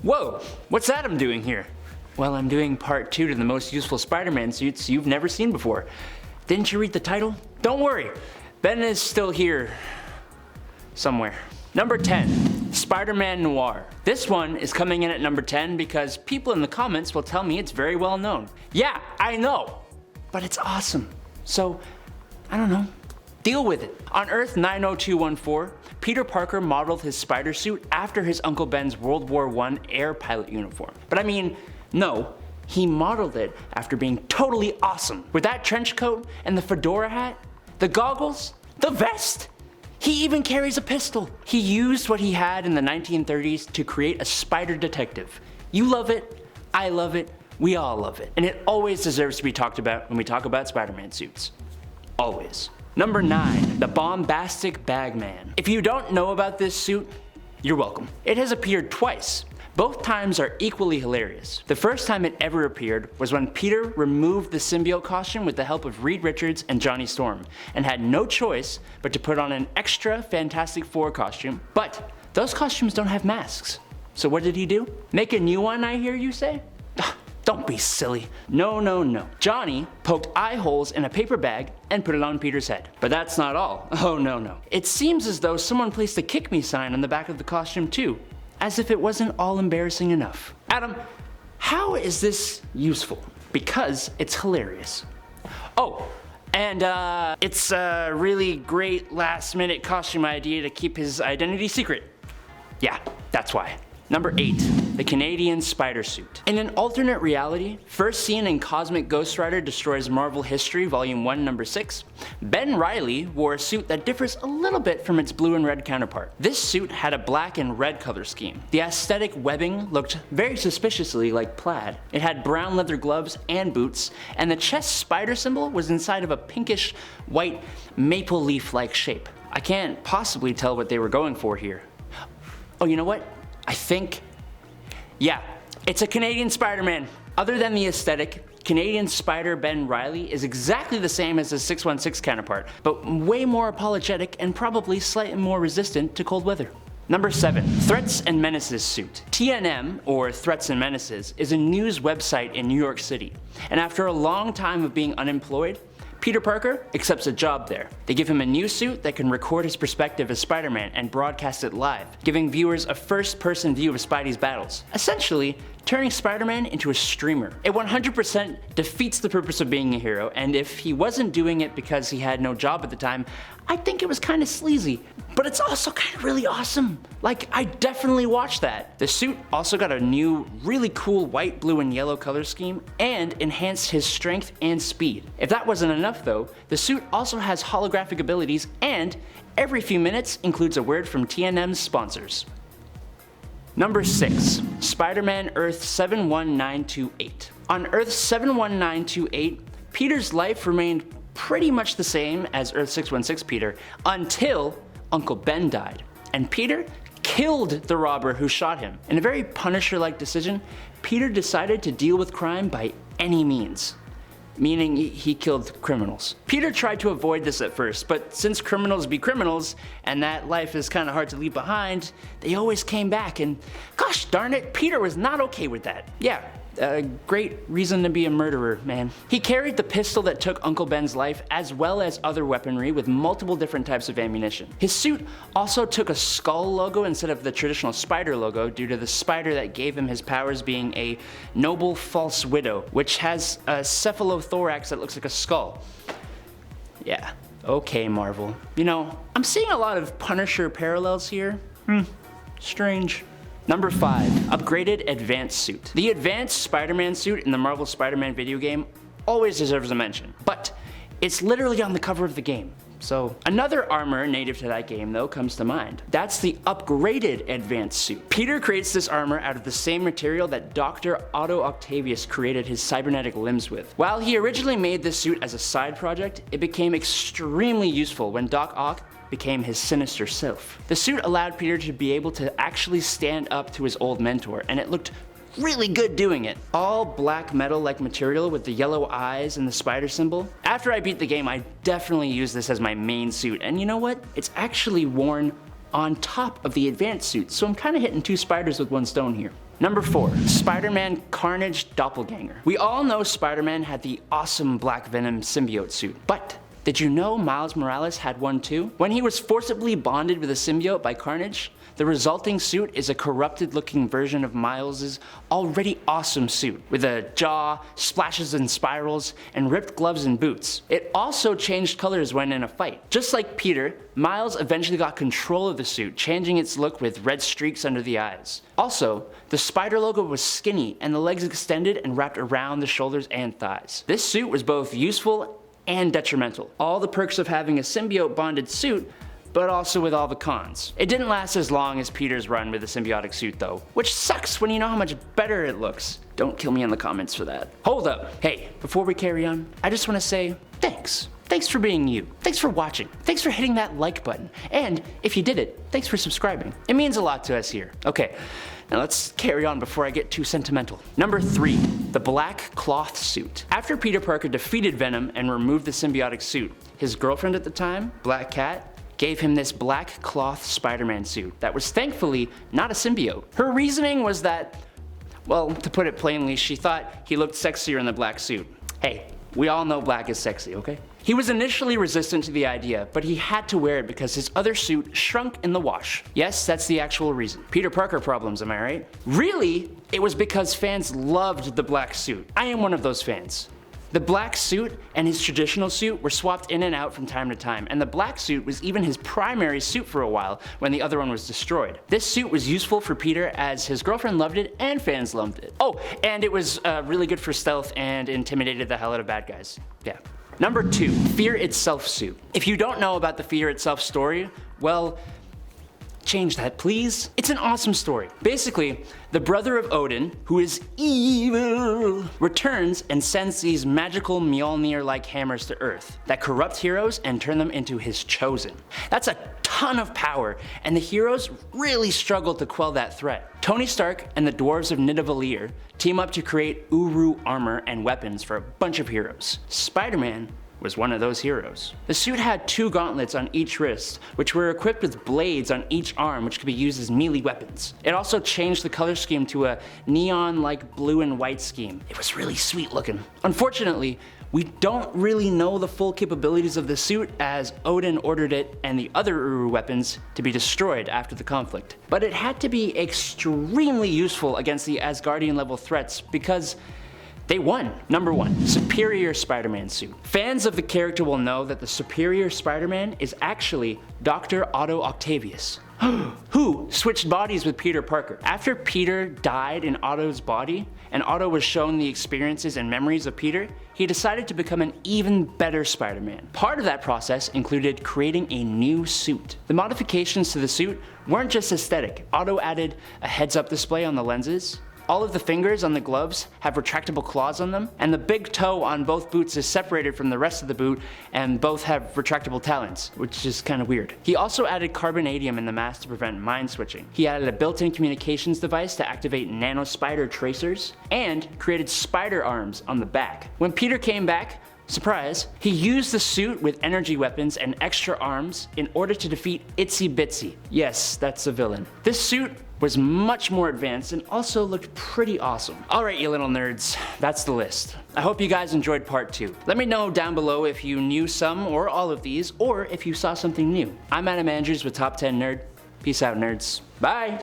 Whoa, what's Adam doing here? Well, I'm doing part 2 to the most useful Spider-Man suits you've never seen before. Didn't you read the title? Don't worry, Ben is still here somewhere. Number 10, Spider-Man Noir. This one is coming in at number 10 because people in the comments will tell me it's very well known. Yeah, I know, but it's awesome. So, I don't know, deal with it. On Earth 90214, Peter Parker modeled his spider suit after his Uncle Ben's World War I air pilot uniform. But I mean, no, he modeled it after being totally awesome. With that trench coat and the fedora hat, the goggles, the vest, he even carries a pistol. He used what he had in the 1930s to create a spider detective. You love it, I love it, we all love it. And it always deserves to be talked about when we talk about Spider-Man suits. Always. Number 9, the Bombastic Bag Man. If you don't know about this suit, you're welcome. It has appeared twice. Both times are equally hilarious. The first time it ever appeared was when Peter removed the symbiote costume with the help of Reed Richards and Johnny Storm, and had no choice but to put on an extra Fantastic Four costume. But those costumes don't have masks. So what did he do? Make a new one, I hear you say? Don't be silly. No, no, no. Johnny poked eye holes in a paper bag and put it on Peter's head. But that's not all. Oh no, no. It seems as though someone placed a kick me sign on the back of the costume too, as if it wasn't all embarrassing enough. Adam, how is this useful? Because it's hilarious. Oh, and it's a really great last minute costume idea to keep his identity secret. Yeah, that's why. Number 8, the Canadian Spider Suit. In an alternate reality, first seen in Cosmic Ghost Rider Destroys Marvel History Volume 1, Number 6, Ben Reilly wore a suit that differs a little bit from its blue and red counterpart. This suit had a black and red color scheme. The aesthetic webbing looked very suspiciously like plaid. It had brown leather gloves and boots, and the chest spider symbol was inside of a pinkish white maple leaf-like shape. I can't possibly tell what they were going for here. Oh, you know what? I think, yeah, it's a Canadian Spider-Man. Other than the aesthetic, Canadian Spider Ben Reilly is exactly the same as his 616 counterpart, but way more apologetic and probably slightly more resistant to cold weather. Number 7, Threats and Menaces suit. TNM, or Threats and Menaces, is a news website in New York City, and after a long time of being unemployed, Peter Parker accepts a job there. They give him a new suit that can record his perspective as Spider-Man and broadcast it live, giving viewers a first-person view of Spidey's battles, essentially turning Spider-Man into a streamer. It 100% defeats the purpose of being a hero, and if he wasn't doing it because he had no job at the time, I think it was kind of sleazy, but it's also kind of really awesome. Like, I definitely watched that. The suit also got a new, really cool white, blue, and yellow color scheme, and enhanced his strength and speed. If that wasn't enough though, the suit also has holographic abilities, and every few minutes includes a word from TNM's sponsors. Number 6, Spider-Man Earth 71928. On Earth 71928, Peter's life remained pretty much the same as Earth 616 Peter until Uncle Ben died, and Peter killed the robber who shot him. In a very Punisher-like decision, Peter decided to deal with crime by any means, meaning he killed criminals. Peter tried to avoid this at first, but since criminals be criminals, and that life is kind of hard to leave behind, they always came back, and gosh darn it, Peter was not okay with that. Yeah, a great reason to be a murderer, man. He carried the pistol that took Uncle Ben's life, as well as other weaponry with multiple different types of ammunition. His suit also took a skull logo instead of the traditional spider logo due to the spider that gave him his powers being a noble false widow, which has a cephalothorax that looks like a skull. Yeah, okay Marvel. You know, I'm seeing a lot of Punisher parallels here. Strange. Number 5, Upgraded Advanced Suit. The Advanced Spider-Man suit in the Marvel Spider-Man video game always deserves a mention, but it's literally on the cover of the game. So another armor native to that game though comes to mind. That's the Upgraded Advanced Suit. Peter creates this armor out of the same material that Dr. Otto Octavius created his cybernetic limbs with. While he originally made this suit as a side project, it became extremely useful when Doc Ock became his sinister self. The suit allowed Peter to be able to actually stand up to his old mentor, and it looked really good doing it. All black metal-like material with the yellow eyes and the spider symbol. After I beat the game, I definitely used this as my main suit, and you know what? It's actually worn on top of the advanced suit, so I'm kind of hitting two spiders with one stone here. Number 4, Spider-Man Carnage Doppelganger. We all know Spider-Man had the awesome black Venom symbiote suit, but did you know Miles Morales had one too? When he was forcibly bonded with a symbiote by Carnage, the resulting suit is a corrupted looking version of Miles' already awesome suit, with a jaw, splashes and spirals, and ripped gloves and boots. It also changed colors when in a fight. Just like Peter, Miles eventually got control of the suit, changing its look with red streaks under the eyes. Also, the spider logo was skinny and the legs extended and wrapped around the shoulders and thighs. This suit was both useful and detrimental. All the perks of having a symbiote bonded suit, but also with all the cons. It didn't last as long as Peter's run with the symbiotic suit though, which sucks when you know how much better it looks. Don't kill me in the comments for that. Hold up. Hey, before we carry on, I just want to say thanks. Thanks for being you. Thanks for watching. Thanks for hitting that like button. And if you did it, thanks for subscribing. It means a lot to us here. Okay, now let's carry on before I get too sentimental. Number 3, the black cloth suit. After Peter Parker defeated Venom and removed the symbiotic suit, his girlfriend at the time, Black Cat, gave him this black cloth Spider-Man suit that was thankfully not a symbiote. Her reasoning was that, well, to put it plainly, she thought he looked sexier in the black suit. Hey, we all know black is sexy, okay? He was initially resistant to the idea, but he had to wear it because his other suit shrunk in the wash. Yes, that's the actual reason. Peter Parker problems, am I right? Really, it was because fans loved the black suit. I am one of those fans. The black suit and his traditional suit were swapped in and out from time to time, and the black suit was even his primary suit for a while when the other one was destroyed. This suit was useful for Peter as his girlfriend loved it and fans loved it. Oh, and it was really good for stealth and intimidated the hell out of bad guys. Yeah. Number 2, Fear Itself suit. If you don't know about the Fear Itself story, well, change that please. It's an awesome story. Basically, the brother of Odin, who is evil, returns and sends these magical Mjolnir-like hammers to Earth that corrupt heroes and turn them into his chosen. That's a ton of power, and the heroes really struggle to quell that threat. Tony Stark and the dwarves of Nidavellir team up to create Uru armor and weapons for a bunch of heroes. Spider-Man was one of those heroes. The suit had 2 gauntlets on each wrist, which were equipped with blades on each arm which could be used as melee weapons. It also changed the color scheme to a neon-like blue and white scheme. It was really sweet looking. Unfortunately, we don't really know the full capabilities of the suit as Odin ordered it and the other Uru weapons to be destroyed after the conflict. But it had to be extremely useful against the Asgardian level threats because they won. Number 1, Superior Spider-Man suit. Fans of the character will know that the Superior Spider-Man is actually Dr. Otto Octavius, who switched bodies with Peter Parker. After Peter died in Otto's body, and Otto was shown the experiences and memories of Peter, he decided to become an even better Spider-Man. Part of that process included creating a new suit. The modifications to the suit weren't just aesthetic. Otto added a heads-up display on the lenses. All of the fingers on the gloves have retractable claws on them, and the big toe on both boots is separated from the rest of the boot, and both have retractable talons, which is kind of weird. He also added carbonadium in the mask to prevent mind switching. He added a built-in communications device to activate nano spider tracers, and created spider arms on the back. When Peter came back, surprise, he used the suit with energy weapons and extra arms in order to defeat Itsy Bitsy. Yes, that's a villain. This suit was much more advanced and also looked pretty awesome. Alright, you little nerds, that's the list. I hope you guys enjoyed part 2. Let me know down below if you knew some or all of these, or if you saw something new. I'm Adam Andrews with Top 10 Nerd. Peace out, nerds. Bye!